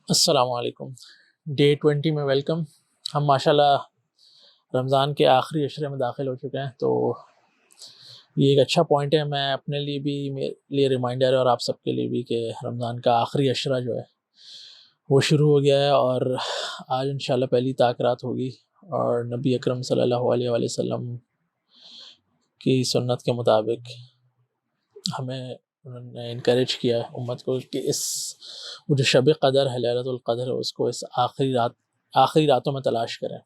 السلام علیکم۔ ڈے 20 میں ویلکم۔ ہم ماشاءاللہ رمضان کے آخری عشرے میں داخل ہو چکے ہیں، تو یہ ایک اچھا پوائنٹ ہے، میں اپنے لیے بھی، میرے لیے ریمائنڈر ہے اور آپ سب کے لیے بھی، کہ رمضان کا آخری عشرہ جو ہے وہ شروع ہو گیا ہے، اور آج انشاءاللہ پہلی طاق رات ہوگی، اور نبی اکرم صلی اللہ علیہ وآلہ وسلم کی سنت کے مطابق ہمیں انہوں نے انکریج کیا ہے امت کو کہ اس وہ جو شب قدر ہے، لیلۃ القدر ہے، اس کو اس آخری راتوں میں تلاش کریں،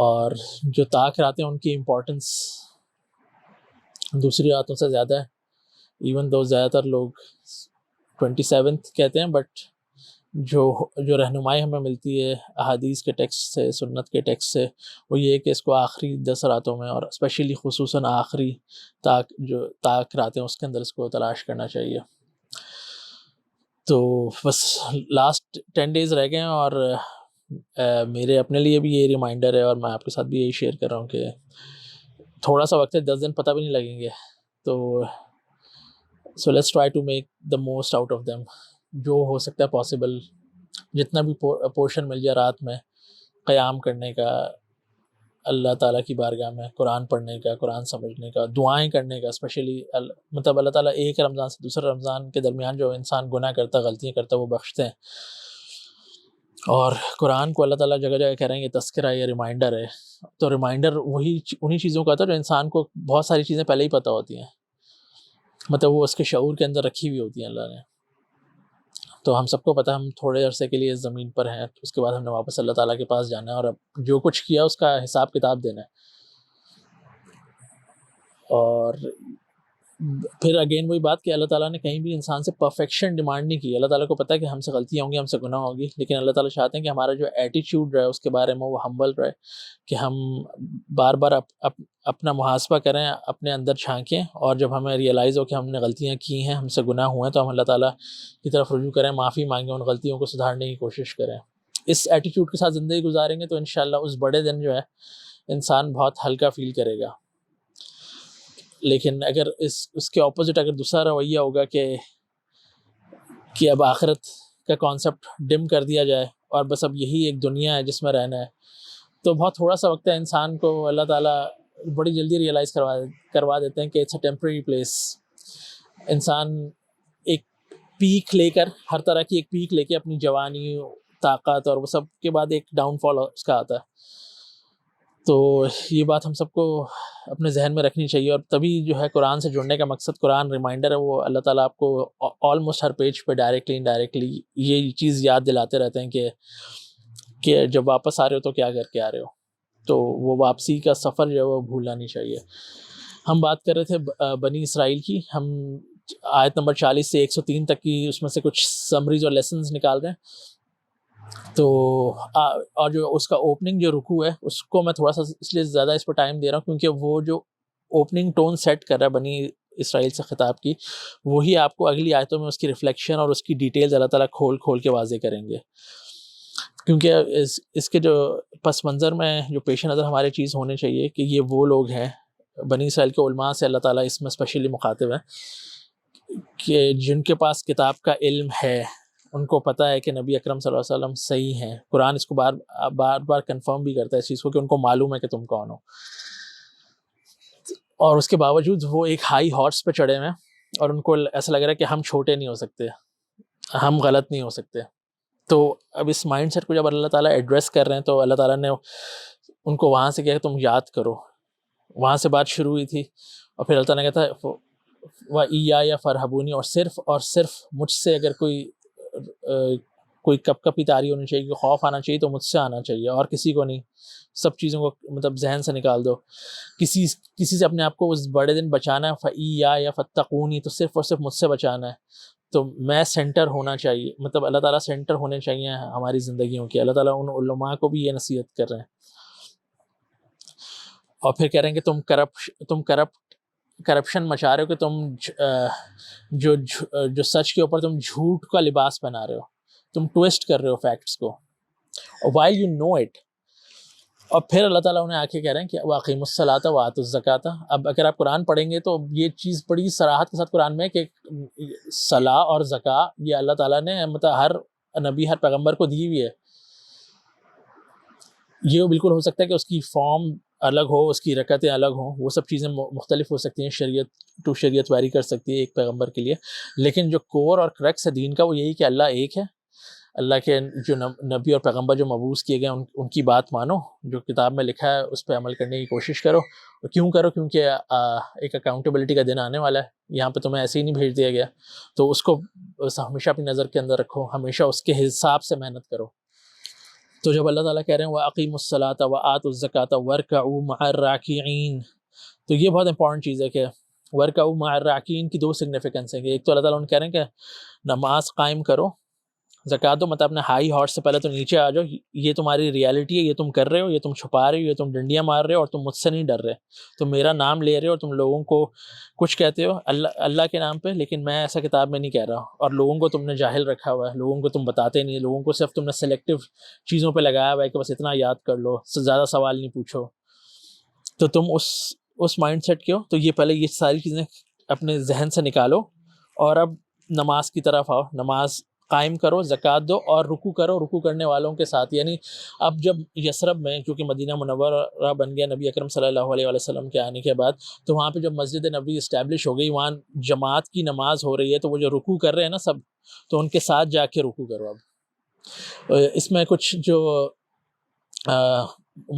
اور جو طاق راتیں ان کی امپورٹنس دوسری راتوں سے زیادہ ہے، ایون دو زیادہ تر لوگ 27 کہتے ہیں، بٹ جو رہنمائی ہمیں ملتی ہے احادیث کے ٹیکسٹ سے، سنت کے ٹیکسٹ سے، وہ یہ ہے کہ اس کو آخری 10 راتوں میں، اور اسپیشلی خصوصاً آخری طاق راتیں اس کے اندر اس کو تلاش کرنا چاہیے۔ تو بس لاسٹ 10 days رہ گئے ہیں، اور میرے اپنے لیے بھی یہ ریمائنڈر ہے، اور میں آپ کے ساتھ بھی یہی شیئر کر رہا ہوں کہ تھوڑا سا وقت ہے، 10 دن پتہ بھی نہیں لگیں گے، تو so let's try to make the most out of them, جو ہو سکتا ہے پاسبل، جتنا بھی پورشن مل جائے رات میں قیام کرنے کا، اللہ تعالیٰ کی بارگاہ میں قرآن پڑھنے کا، قرآن سمجھنے کا، دعائیں کرنے کا، اسپیشلی مطلب اللہ تعالیٰ ایک رمضان سے دوسرے رمضان کے درمیان جو انسان گناہ کرتا، غلطیاں کرتا، وہ بخشتے ہیں، اور قرآن کو اللہ تعالیٰ جگہ جگہ کہہ رہے ہیں یہ تذکرہ، یہ ریمائنڈر ہے، تو ریمائنڈر انہی چیزوں کا تھا جو انسان کو بہت ساری چیزیں پہلے ہی پتہ ہوتی ہیں، مطلب وہ اس کے شعور کے اندر رکھی ہوئی ہوتی ہیں اللہ نے، تو ہم سب کو پتہ ہے ہم تھوڑے عرصے کے لیے اس زمین پر ہیں، اس کے بعد ہم نے واپس اللہ تعالیٰ کے پاس جانا ہے، اور اب جو کچھ کیا اس کا حساب کتاب دینا ہے، اور پھر اگین وہی بات کہ اللہ تعالیٰ نے کہیں بھی انسان سے پرفیکشن ڈیمانڈ نہیں کی، اللہ تعالیٰ کو پتہ ہے کہ ہم سے غلطیاں ہوں گی، ہم سے گناہ ہوگی، لیکن اللہ تعالیٰ چاہتے ہیں کہ ہمارا جو ایٹیٹیوڈ رہے اس کے بارے میں وہ ہمبل رہے، کہ ہم بار بار اپنا محاسبہ کریں، اپنے اندر جھانکیں، اور جب ہمیں ریئلائز ہو کہ ہم نے غلطیاں کی ہیں، ہم سے گناہ ہوئے ہیں، تو ہم اللہ تعالیٰ کی طرف رجوع کریں، معافی مانگیں، ان غلطیوں کو سدھارنے کی کوشش کریں۔ اس ایٹیٹیوڈ کے ساتھ زندگی گزاریں گے تو انشاءاللہ اس بڑے دن جو ہے انسان بہت ہلکا فیل کرے گا، لیکن اگر اس کے اپوزٹ اگر دوسرا رویہ ہوگا کہ اب آخرت کا کانسیپٹ ڈم کر دیا جائے، اور بس اب یہی ایک دنیا ہے جس میں رہنا ہے، تو بہت تھوڑا سا وقت ہے، انسان کو اللہ تعالیٰ بڑی جلدی ریئلائز کروا دیتے ہیں کہ اٹس اے ٹیمپریری پلیس۔ انسان ایک پیک لے کر، ہر طرح کی ایک پیک لے کے، اپنی جوانی، طاقت، اور وہ سب کے بعد ایک ڈاؤن فال اس کا آتا ہے، تو یہ بات ہم سب کو اپنے ذہن میں رکھنی چاہیے، اور تبھی جو ہے قرآن سے جڑنے کا مقصد، قرآن ریمائنڈر ہے، وہ اللہ تعالیٰ آپ کو آلموسٹ ہر پیج پہ ڈائریکٹلی انڈائریکٹلی یہ چیز یاد دلاتے رہتے ہیں کہ جب واپس آ رہے ہو تو کیا کر کے آ رہے ہو، تو وہ واپسی کا سفر جو ہے وہ بھولنا نہیں چاہیے۔ ہم بات کر رہے تھے بنی اسرائیل کی، ہم آیت نمبر 40 سے 103 تک کی اس میں سے کچھ سمریز اور لیسنز نکال رہے ہیں، تو اور جو اس کا اوپننگ جو رکوع ہے اس کو میں تھوڑا سا اس لیے زیادہ اس پر ٹائم دے رہا ہوں کیونکہ وہ جو اوپننگ ٹون سیٹ کر رہا ہے بنی اسرائیل سے خطاب کی، وہی آپ کو اگلی آیتوں میں اس کی ریفلیکشن اور اس کی ڈیٹیلز اللہ تعالیٰ کھول کے واضح کریں گے، کیونکہ اس کے جو پس منظر میں جو پیش نظر ہمارے چیز ہونے چاہیے کہ یہ وہ لوگ ہیں، بنی اسرائیل کے علماء سے اللہ تعالیٰ اس میں اسپیشلی مخاطب ہے، کہ جن کے پاس کتاب کا علم ہے، ان کو پتہ ہے کہ نبی اکرم صلی اللہ علیہ وسلم صحیح ہیں، قرآن اس کو بار بار کنفرم بھی کرتا ہے اس چیز کو کہ ان کو معلوم ہے کہ تم کون ہو، اور اس کے باوجود وہ ایک ہائی ہارس پہ چڑھے ہوئے ہیں، اور ان کو ایسا لگ رہا ہے کہ ہم چھوٹے نہیں ہو سکتے، ہم غلط نہیں ہو سکتے، تو اب اس مائنڈ سیٹ کو جب اللہ تعالیٰ ایڈریس کر رہے ہیں تو اللہ تعالیٰ نے ان کو وہاں سے کیا کہ تم یاد کرو، وہاں سے بات شروع ہوئی تھی، اور پھر اللہ تعالیٰ نے کہا تھا وَإِيَّايَ فَارْهَبُونِ، اور صرف مجھ سے اگر کوئی کپ کپی تاری ہونی چاہیے، کہ خوف آنا چاہیے تو مجھ سے آنا چاہیے، اور کسی کو نہیں، سب چیزوں کو مطلب ذہن سے نکال دو، کسی سے اپنے آپ کو اس بڑے دن بچانا ہے، فَإِيَّايَ فَاتَّقُونِ، تو صرف اور صرف مجھ سے بچانا ہے، تو میں سینٹر ہونا چاہیے، مطلب اللہ تعالیٰ سینٹر ہونے چاہیے ہماری زندگیوں کے، اللہ تعالیٰ ان علماء کو بھی یہ نصیحت کر رہے ہیں، اور پھر کہہ رہے ہیں کہ تم کرپشن مچا رہے ہو، کہ تم جو سچ کے اوپر تم جھوٹ کا لباس پہنا رہے ہو، تم ٹویسٹ کر رہے ہو فیکٹس کو، while you know it، اور پھر اللہ تعالیٰ انہیں آ کے کہہ رہے ہیں کہ واقعی الصلاۃ و آتوا الزکوٰۃ. اب اگر آپ قرآن پڑھیں گے تو یہ چیز بڑی صراحت کے ساتھ قرآن میں کہ صلاح اور زکوٰۃ یہ اللہ تعالیٰ نے مطلب ہر نبی ہر پیغمبر کو دی ہوئی ہے. یہ بالکل ہو سکتا ہے کہ اس کی فارم الگ ہو، اس کی رکعتیں الگ ہوں، وہ سب چیزیں مختلف ہو سکتی ہیں، شریعت ٹو شریعت ویری کر سکتی ہے ایک پیغمبر کے لیے، لیکن جو کور اور کریکس ہے دین کا وہ یہی کہ اللہ ایک ہے. اللہ کے جو نبی اور پیغمبر جو مبعوث کیے گئے ان کی بات مانو، جو کتاب میں لکھا ہے اس پہ عمل کرنے کی کوشش کرو. اور کیوں کرو؟ کیونکہ ایک اکاؤنٹیبلٹی کا دن آنے والا ہے. یہاں پہ تمہیں ایسے ہی نہیں بھیج دیا گیا، تو اس کو ہمیشہ اپنی نظر کے اندر رکھو، ہمیشہ اس کے حساب سے محنت کرو. تو جب اللہ تعالیٰ کہہ رہے ہیں وَأَقِيمُوا الصَّلَاةَ وَآتُوا الزَّكَاةَ وَارْكَعُوا مَعَ الرَّاكِعِينَ، تو یہ بہت امپورٹنٹ چیز ہے کہ وَارْكَعُوا مَعَ الرَّاكِعِينَ کی دو سگنیفیکنس ہیں. کہ ایک تو اللہ تعالیٰ کہہ رہے ہیں کہ نماز قائم کرو، زکوٰۃ دو، مطلب اپنے ہائی ہارس سے پہلے تو نیچے آ جاؤ، یہ تمہاری ریالٹی ہے، یہ تم کر رہے ہو، یہ تم چھپا رہے ہو، یہ تم ڈنڈیاں مار رہے ہو اور تم مجھ سے نہیں ڈر رہے، تم میرا نام لے رہے ہو اور تم لوگوں کو کچھ کہتے ہو اللہ کے نام پہ، لیکن میں ایسا کتاب میں نہیں کہہ رہا. اور لوگوں کو تم نے جاہل رکھا ہوا ہے، لوگوں کو تم بتاتے نہیں، لوگوں کو صرف تم نے سلیکٹیو چیزوں پہ لگایا ہوا ہے کہ بس اتنا یاد کر لو، زیادہ سوال نہیں پوچھو. تو تم اس مائنڈ سیٹ کے ہو. تو یہ پہلے یہ ساری چیزیں اپنے ذہن سے نکالو اور اب نماز کی طرف آؤ. نماز قائم کرو، زکوٰۃ دو اور رکوع کرو رکوع کرنے والوں کے ساتھ. یعنی اب جب یثرب میں، کیونکہ مدینہ منورہ بن گیا نبی اکرم صلی اللہ علیہ وسلم کے آنے کے بعد، تو وہاں پہ جب مسجد نبی اسٹیبلش ہو گئی، وہاں جماعت کی نماز ہو رہی ہے، تو وہ جو رکوع کر رہے ہیں نا سب، تو ان کے ساتھ جا کے رکوع کرو. اب اس میں کچھ جو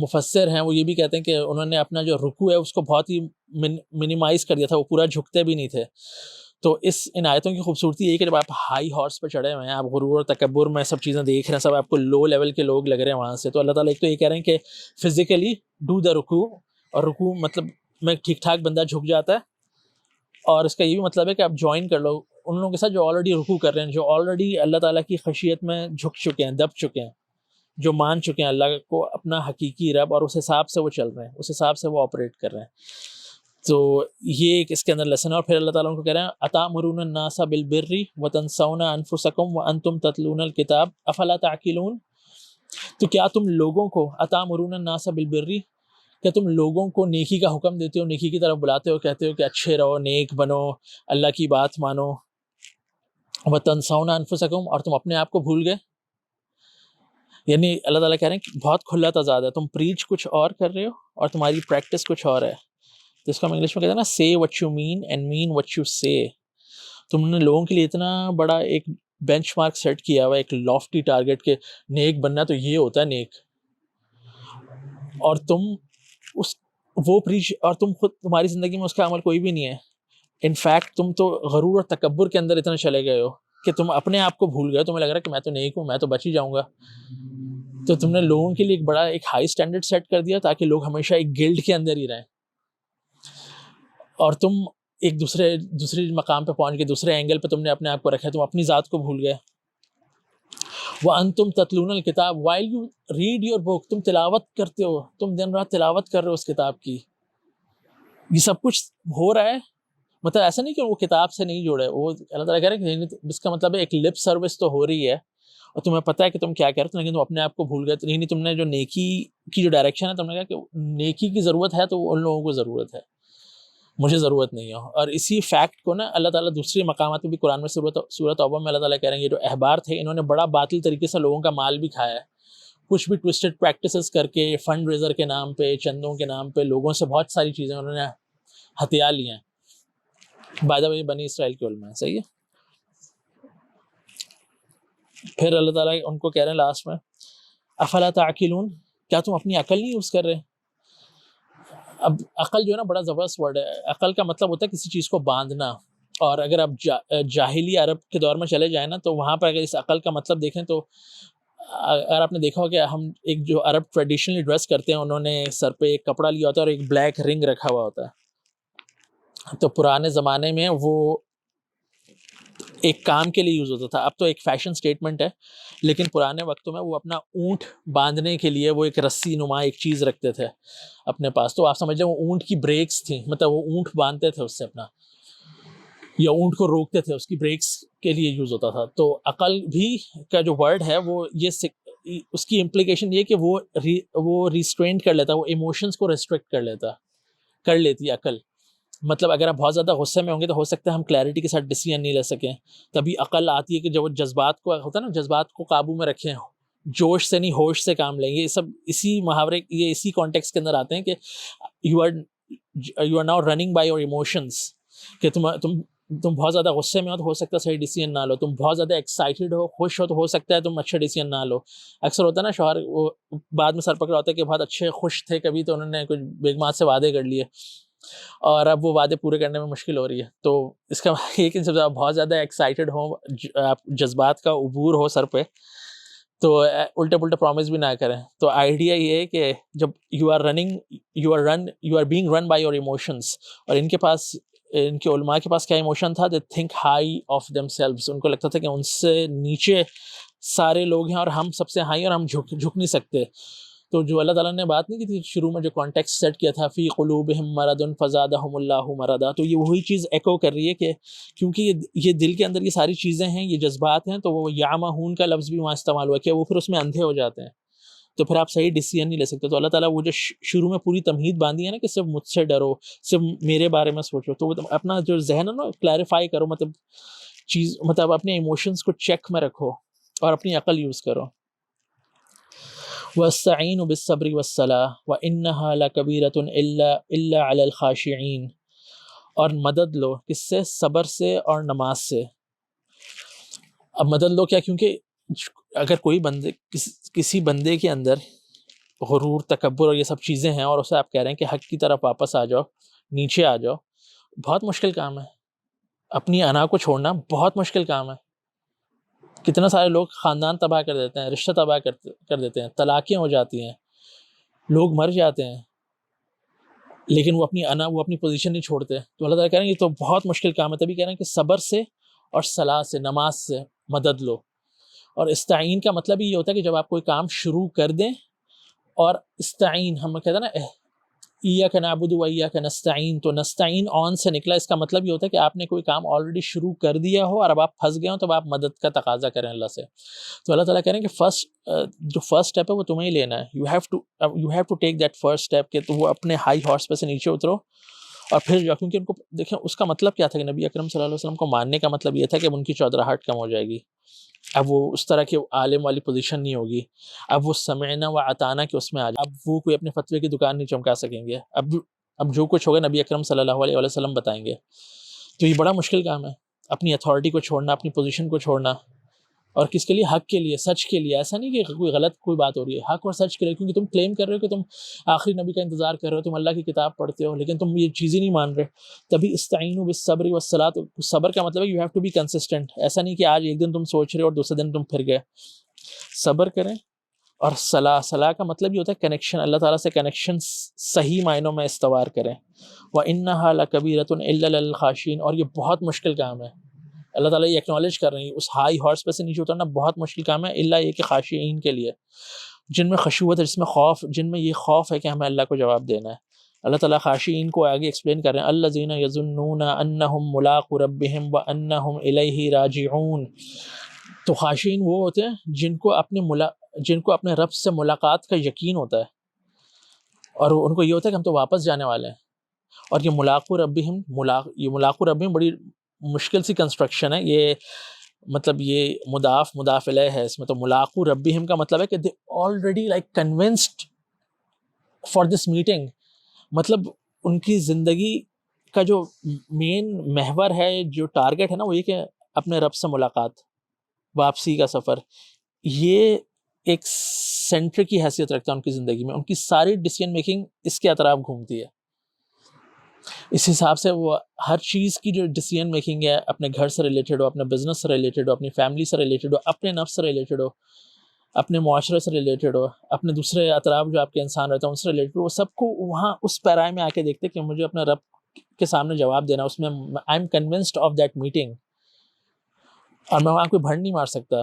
مفسر ہیں وہ یہ بھی کہتے ہیں کہ انہوں نے اپنا جو رکوع ہے اس کو بہت ہی منیمائز کر دیا تھا، وہ پورا جھکتے بھی نہیں تھے. تو ان آیتوں کی خوبصورتی یہ کہ جب آپ ہائی ہارس پہ چڑھے ہوئے ہیں، آپ غرور اور تکبر میں سب چیزیں دیکھ رہے ہیں، سب آپ کو لو لیول کے لوگ لگ رہے ہیں وہاں سے، تو اللہ تعالیٰ ایک تو یہ کہہ رہے ہیں کہ فزیکلی ڈو دا رکوع، اور رکوع مطلب میں ٹھیک ٹھاک بندہ جھک جاتا ہے. اور اس کا یہ بھی مطلب ہے کہ آپ جوائن کر لو ان لوگوں کے ساتھ جو آلریڈی رکوع کر رہے ہیں، جو آلریڈی اللہ تعالیٰ کی خشیت میں جھک چکے ہیں، دب چکے ہیں، جو مان چکے ہیں اللہ کو اپنا حقیقی رب، اور اس حساب سے وہ چل رہے ہیں، اس حساب سے وہ آپریٹ کر رہے ہیں. تو یہ ایک اس کے اندر لیسن ہے. اور پھر اللہ تعالیٰ ان کو کہہ رہے ہیں اتأمرون الناس بالبر وتنسون انفسکم وانتم تتلون الکتاب افلا تعقلون. تو کیا تم لوگوں کو اتأمرون الناس بالبر، کیا تم لوگوں کو نیکی کا حکم دیتے ہو، نیکی کی طرف بلاتے ہو، کہتے ہو کہ اچھے رہو، نیک بنو، اللہ کی بات مانو، وتنسون انفسکم، اور تم اپنے آپ کو بھول گئے. یعنی اللہ تعالیٰ کہہ رہے ہیں کہ بہت کھلا تضاد ہے، تم پریچ کچھ اور کر رہے ہو اور تمہاری پریکٹس کچھ اور ہے. جس کو ہم انگلش میں کہتے ہیں نا say what you mean and mean what you say. تم نے لوگوں کے لیے اتنا بڑا ایک بینچ مارک سیٹ کیا ہوا ہے، ایک لافٹی ٹارگٹ کہ نیک بننا تو یہ ہوتا ہے نیک، اور تم وہ پریچ، اور تم خود تمہاری زندگی میں اس کا عمل کوئی بھی نہیں ہے. انفیکٹ تم تو غرور اور تکبر کے اندر اتنا چلے گئے ہو کہ تم اپنے آپ کو بھول گئے، تمہیں لگ رہا ہے کہ میں تو نیک ہوں، میں تو بچ ہی جاؤں گا. تو تم نے لوگوں کے لیے ایک بڑا ایک ہائی اسٹینڈرڈ سیٹ کر دیا تاکہ لوگ ہمیشہ ایک گلڈ کے اندر ہی رہیں، اور تم ایک دوسرے مقام پہ پہنچ کے دوسرے اینگل پہ تم نے اپنے آپ کو رکھا، تم اپنی ذات کو بھول گئے. وَأَنْتُمْ تَتْلُونَ الْكِتَابَ while you read your book، تم تلاوت کرتے ہو، تم دن رات تلاوت کر رہے ہو اس کتاب کی. یہ سب کچھ ہو رہا ہے، مطلب ایسا نہیں کہ وہ کتاب سے نہیں جڑے، وہ اللہ تعالیٰ کہہ رہے ہیں کہ اس کا مطلب ہے ایک لپ سروس تو ہو رہی ہے اور تمہیں پتہ ہے کہ تم کیا کہہ رہے ہو، لیکن تم اپنے آپ کو بھول گئے. نہیں، تم نے جو نیکی کی جو ڈائریکشن ہے، تم نے کہا کہ نیکی کی ضرورت ہے تو ان لوگوں کو ضرورت ہے، مجھے ضرورت نہیں ہے. اور اسی فیکٹ کو نا اللہ تعالیٰ دوسری مقامات پہ بھی قرآن میں سورۃ توبہ میں اللہ تعالیٰ کہہ رہے ہیں یہ جو احبار تھے انہوں نے بڑا باطل طریقے سے لوگوں کا مال بھی کھایا ہے، کچھ بھی ٹوسٹڈ پریکٹسز کر کے، فنڈ ریزر کے نام پہ، چندوں کے نام پہ لوگوں سے بہت ساری چیزیں انہوں نے ہتھیا لی ہیں. بائی دا وے بنی اسرائیل کے علماء، صحیح ہے. پھر اللہ تعالیٰ ان کو کہہ رہے ہیں لاسٹ میں افلا تعقلون، کیا تم اپنی عقل نہیں یوز کر رہے؟ اب عقل جو ہے نا بڑا زبردست ورڈ ہے. عقل کا مطلب ہوتا ہے کسی چیز کو باندھنا، اور اگر آپ جاہلی عرب کے دور میں چلے جائیں نا تو وہاں پر اگر اس عقل کا مطلب دیکھیں تو اگر آپ نے دیکھا ہو کہ ہم ایک جو عرب ٹریڈیشنلی ڈریس کرتے ہیں، انہوں نے سر پہ ایک کپڑا لیا ہوتا ہے اور ایک بلیک رنگ رکھا ہوا ہوتا ہے. تو پرانے زمانے میں وہ ایک کام کے لیے یوز ہوتا تھا، اب تو ایک فیشن سٹیٹمنٹ ہے، لیکن پرانے وقتوں میں وہ اپنا اونٹ باندھنے کے لیے وہ ایک رسی نما ایک چیز رکھتے تھے اپنے پاس. تو آپ سمجھ لیں وہ اونٹ کی بریکس تھیں، مطلب وہ اونٹ باندھتے تھے اس سے اپنا، یا اونٹ کو روکتے تھے، اس کی بریکس کے لیے یوز ہوتا تھا. تو عقل بھی کا جو ورڈ ہے وہ یہ اس کی امپلیکیشن یہ کہ وہ ریسٹرینٹ کر لیتا، وہ ایموشنس کو ریسٹرکٹ کر لیتی ہے عقل. مطلب اگر آپ بہت زیادہ غصے میں ہوں گے تو ہو سکتا ہے ہم کلیئرٹی کے ساتھ ڈیسیژن نہیں لے سکیں. تبھی عقل آتی ہے کہ جب وہ جذبات کو ہوتا ہے نا، جذبات کو قابو میں رکھیں، جوش سے نہیں ہوش سے کام لیں. یہ سب اسی محاورے، یہ اسی کانٹیکس کے اندر آتے ہیں کہ you are now running by your emotions. کہ تم بہت زیادہ غصے میں ہو تو ہو سکتا ہے صحیح ڈیسیژن نہ لو، تم بہت زیادہ ایکسائٹیڈ ہو، خوش ہو تو ہو سکتا ہے تم اچھا ڈیسیژن نہ لو. اکثر ہوتا ہے نا شوہر وہ بعد میں سر پکڑا ہوتا ہے کہ بہت اچھے خوش تھے کبھی تو انہوں نے کچھ بیگمات سے وعدے کر لیے اور اب وہ وعدے پورے کرنے میں مشکل ہو رہی ہے. تو اس کا یہ کہ جب آپ بہت زیادہ ایکسائٹیڈ ہوں، آپ جذبات کا عبور ہو سر پہ، تو الٹے پلٹے پرومس بھی نہ کریں. تو آئیڈیا یہ ہے کہ جب you are being run by your emotions. اور ان کے علماء کے پاس کیا ایموشن تھا؟ They think high of themselves. ان کو لگتا تھا کہ ان سے نیچے سارے لوگ ہیں اور ہم سب سے ہائی اور ہم جھک نہیں سکتے. تو جو اللہ تعالیٰ نے بات نہیں کی تھی شروع میں، جو کانٹیکس سیٹ کیا تھا فی قلوبہم مرض فزادہم اللہ مرضا، تو یہ وہی چیز ایکو کر رہی ہے کہ کیونکہ یہ دل کے اندر یہ ساری چیزیں ہیں، یہ جذبات ہیں، تو وہ یعمہون کا لفظ بھی وہاں استعمال ہوا کہ وہ پھر اس میں اندھے ہو جاتے ہیں، تو پھر آپ صحیح ڈیسیژن نہیں لے سکتے. تو اللہ تعالیٰ وہ جو شروع میں پوری تمہید باندھی ہے نا کہ صرف مجھ سے ڈرو، صرف میرے بارے میں سوچو، تو اپنا جو ذہن ہے نا کلیریفائی کرو، مطلب اپنے ایموشنس کو چیک میں رکھو اور اپنی عقل یوز کرو. وَاسْتَعِينُوا بِالصَّبْرِ وَالصَّلَاةِ وَإِنَّهَا لَكَبِيرَةٌ إِلَّا عَلَى الْخَاشِعِينَ. اور مدد لو کس سے؟ صبر سے اور نماز سے. اب مدد لو کیا؟ کیونکہ اگر کوئی کسی بندے کے اندر غرور، تکبر اور یہ سب چیزیں ہیں اور اسے آپ کہہ رہے ہیں کہ حق کی طرف واپس آ جاؤ، نیچے آ جاؤ، بہت مشکل کام ہے. اپنی انا کو چھوڑنا بہت مشکل کام ہے. کتنے سارے لوگ خاندان تباہ کر دیتے ہیں، رشتہ تباہ کر دیتے ہیں، طلاقیں ہو جاتی ہیں، لوگ مر جاتے ہیں، لیکن وہ اپنی پوزیشن نہیں چھوڑتے. تو اللہ تعالیٰ کہہ رہے ہیں یہ تو بہت مشکل کام ہے. تبھی کہہ رہے ہیں کہ صبر سے اور صلاح سے، نماز سے مدد لو. اور استعین کا مطلب یہ ہوتا ہے کہ جب آپ کوئی کام شروع کر دیں، اور استعین ہم کہتے ہیں نا ایاک نعبد و ایاک نستعین، تو نستعین آن سے نکلا. اس کا مطلب یہ ہوتا ہے کہ آپ نے کوئی کام آلریڈی شروع کر دیا ہو اور اب آپ پھنس گئے ہو، تو آپ مدد کا تقاضا کریں اللہ سے. تو اللہ تعالیٰ کہہ رہے ہیں کہ جو فرسٹ اسٹیپ ہے وہ تمہیں ہی لینا ہے. You have to take that first step کہ تو وہ اپنے ہائی ہارس پہ سے نیچے اترو اور پھر جو، کیونکہ ان کو دیکھیں اس کا مطلب کیا تھا کہ نبی اکرم صلی اللہ علیہ وسلم کو ماننے کا مطلب یہ تھا کہ اب ان کی چودراہٹ کم ہو جائے گی. اب وہ اس طرح کے عالم والی پوزیشن نہیں ہوگی. اب وہ سمعنا و اطعنا کے اس میں آ جائے. اب وہ کوئی اپنے فتوے کی دکان نہیں چمکا سکیں گے. اب جو کچھ ہوگا نبی اکرم صلی اللہ علیہ وسلم بتائیں گے. تو یہ بڑا مشکل کام ہے، اپنی اتھارٹی کو چھوڑنا، اپنی پوزیشن کو چھوڑنا. اور کس کے لیے؟ حق کے لیے، سچ کے لیے. ایسا نہیں کہ کوئی غلط کوئی بات ہو رہی ہے، حق اور سچ کے لیے. کیونکہ تم کلیم کر رہے ہو کہ تم آخری نبی کا انتظار کر رہے ہو، تم اللہ کی کتاب پڑھتے ہو، لیکن تم یہ چیزیں نہیں مان رہے. تبھی استعینوا بالصبر والصلاۃ. صبر کا مطلب ہے you have to be consistent. ایسا نہیں کہ آج ایک دن تم سوچ رہے ہو اور دوسرے دن تم پھر گئے. صبر کریں. اور صلاح کا مطلب یہ ہوتا ہے کنیکشن، اللہ تعالیٰ سے کنیکشن صحیح معنوں میں استوار کریں. وَإِنَّهَا لَكَبِيرَةٌ إِلَّا لِلْخَاشِعِينَ. اور یہ بہت مشکل کام ہے. اللہ تعالیٰ یہ ایکنالج کر رہے ہیں اس ہائی ہارس پہ سے نیچے اترنا بہت مشکل کام ہے، الا یہ کہ خاشعین کے لیے، جن میں خشوعت ہے، جس میں خوف، جن میں یہ خوف ہے کہ ہمیں اللہ کو جواب دینا ہے. اللہ تعالیٰ خاشعین کو آگے ایکسپلین کر رہے ہیں، الذین یظنون انہم ملاقو ربہم وانہم الیہ راجعون. تو خاشعین وہ ہوتے ہیں جن کو اپنے رب سے ملاقات کا یقین ہوتا ہے، اور ان کو یہ ہوتا ہے کہ ہم تو واپس جانے والے ہیں. اور یہ ملاقو ربہم بڑی مشکل سی کنسٹرکشن ہے. یہ مطلب یہ مضاف الیہ ہے اس میں. تو ملاقو ربہم کا مطلب ہے کہ they already like convinced for this meeting. مطلب ان کی زندگی کا جو مین محور ہے، جو ٹارگٹ ہے نا، وہ یہ کہ اپنے رب سے ملاقات، واپسی کا سفر. یہ ایک سینٹر کی حیثیت رکھتا ہے ان کی زندگی میں. ان کی ساری ڈیسیژن میکنگ اس کے اطراف گھومتی ہے. اس حساب سے وہ ہر چیز کی جو ڈیسیژن میکنگ ہے، اپنے گھر سے ریلیٹڈ ہو، اپنے بزنس سے ریلیٹڈ ہو، اپنی فیملی سے ریلیٹڈ ہو، اپنے نفس سے ریلیٹڈ ہو، اپنے معاشرے سے ریلیٹڈ ہو، اپنے دوسرے اطراف جو آپ کے انسان رہتے ہیں ان سے ریلیٹڈ ہو، وہ سب کو وہاں اس پیرائے میں آ کے دیکھتے کہ مجھے اپنے رب کے سامنے جواب دینا. اس میں I am convinced of that meeting, اور میں وہاں کوئی بھڑ نہیں مار سکتا.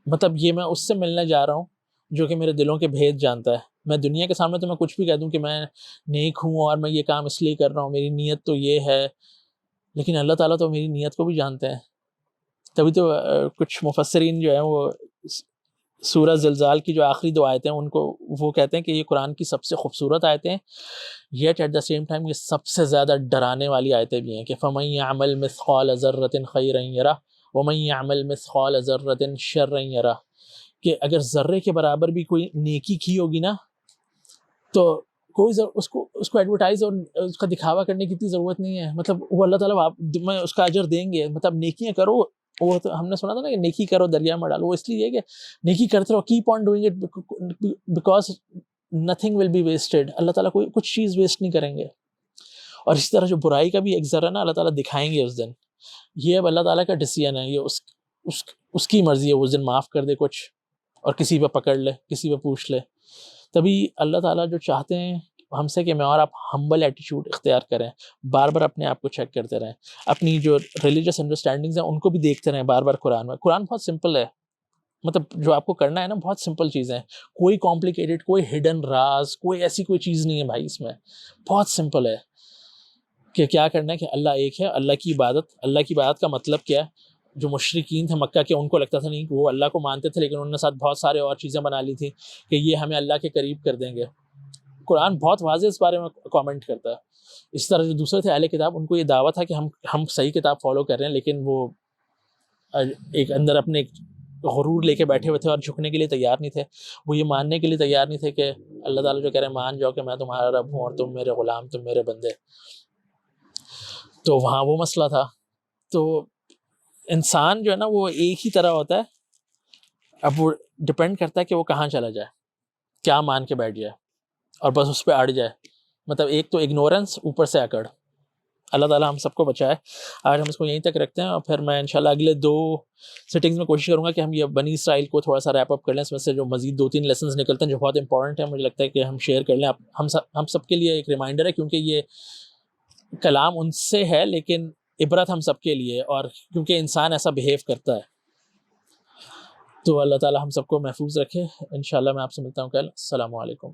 مطلب یہ میں اس سے ملنے جا رہا ہوں جو کہ میرے دلوں کے بھید جانتا ہے. میں دنیا کے سامنے تو میں کچھ بھی کہہ دوں کہ میں نیک ہوں اور میں یہ کام اس لیے کر رہا ہوں، میری نیت تو یہ ہے، لیکن اللہ تعالیٰ تو میری نیت کو بھی جانتے ہیں. تبھی تو کچھ مفسرین جو ہیں وہ سورہ زلزال کی جو آخری 2 آیتیں ہیں ان کو وہ کہتے ہیں کہ یہ قرآن کی سب سے خوبصورت آیتیں ہیں، yet at the same time یہ سب سے زیادہ ڈرانے والی آیتیں بھی ہیں کہ فَمَن يَعْمَلْ مِثْقَالَ ذَرَّةٍ خَيْرًا يَرَهُ وَمَن يَعْمَلْ مِثْقَالَ ذَرَّةٍ شَرًّا يَرَهُ، کہ اگر ذرے کے برابر بھی کوئی نیکی کی ہوگی نا تو کوئی اس کو ایڈورٹائز اور اس کا دکھاوا کرنے کی اتنی ضرورت نہیں ہے، مطلب وہ اللہ تعالیٰ میں اس کا اجر دیں گے، مطلب نیکیاں کرو، وہ تو ہم نے سنا تھا نا کہ نیکی کرو دریا میں ڈالو، وہ اس لیے کہ نیکی کرتے رہو، keep on doing it because nothing will be wasted, اللہ تعالیٰ کوئی کچھ چیز ویسٹ نہیں کریں گے. اور اسی طرح جو برائی کا بھی ایک ذرا نا اللہ تعالیٰ دکھائیں گے اس دن، یہ اب اللہ تعالیٰ کا ڈیسیژن ہے، یہ اس کی مرضی ہے، وہ اس دن معاف کر دے کچھ اور کسی پہ پکڑ لے، کسی پہ پوچھ لے. تبھی اللہ تعالیٰ جو چاہتے ہیں ہم سے کہ میں اور آپ ہمبل ایٹیٹیوڈ اختیار کریں، بار بار اپنے آپ کو چیک کرتے رہیں، اپنی جو ریلیجس انڈرسٹینڈنگز ہیں ان کو بھی دیکھتے رہیں بار بار. قرآن بہت سمپل ہے، مطلب جو آپ کو کرنا ہے نا بہت سمپل چیزیں، کوئی کمپلیکیٹڈ، کوئی ہڈن راز، کوئی ایسی کوئی چیز نہیں ہے بھائی، اس میں بہت سمپل ہے کہ کیا کرنا ہے کہ اللہ ایک ہے. اللہ کی عبادت کا مطلب کیا ہے؟ جو مشرکین تھے مکہ کے ان کو لگتا تھا نہیں کہ وہ اللہ کو مانتے تھے، لیکن انہوں نے ساتھ بہت سارے اور چیزیں بنا لی تھی کہ یہ ہمیں اللہ کے قریب کر دیں گے. قرآن بہت واضح اس بارے میں کامنٹ کرتا ہے. اس طرح جو دوسرے تھے اہل کتاب ان کو یہ دعویٰ تھا کہ ہم صحیح کتاب فالو کر رہے ہیں، لیکن وہ ایک اندر اپنے ایک غرور لے کے بیٹھے ہوئے تھے اور جھکنے کے لیے تیار نہیں تھے، وہ یہ ماننے کے لیے تیار نہیں تھے کہ اللہ تعالیٰ جو کہہ رہے ہیں مان جاؤ کہ میں تمہارا رب ہوں اور تم میرے غلام، تم میرے بندے. تو وہاں وہ مسئلہ تھا. تو انسان جو ہے نا وہ ایک ہی طرح ہوتا ہے، اب وہ ڈپینڈ کرتا ہے کہ وہ کہاں چلا جائے، کیا مان کے بیٹھ جائے اور بس اس پہ اڑ جائے. مطلب ایک تو اگنورنس، اوپر سے اکڑ. اللہ تعالیٰ ہم سب کو بچائے. آج ہم اس کو یہیں تک رکھتے ہیں اور پھر میں انشاءاللہ اگلے 2 سٹنگز میں کوشش کروں گا کہ ہم یہ بنی اسرائیل کو تھوڑا سا ریپ اپ کر لیں، اس میں سے جو مزید 2-3 لیسنز نکلتے ہیں جو بہت امپورٹنٹ ہیں، مجھے لگتا ہے کہ ہم شیئر کر لیں. ہم سب کے لیے ایک ریمائنڈر ہے، کیونکہ یہ کلام ان سے ہے لیکن عبرت ہم سب کے لیے، اور کیونکہ انسان ایسا بیہیو کرتا ہے. تو اللہ تعالیٰ ہم سب کو محفوظ رکھے. انشاءاللہ میں آپ سے ملتا ہوں کل. السلام علیکم.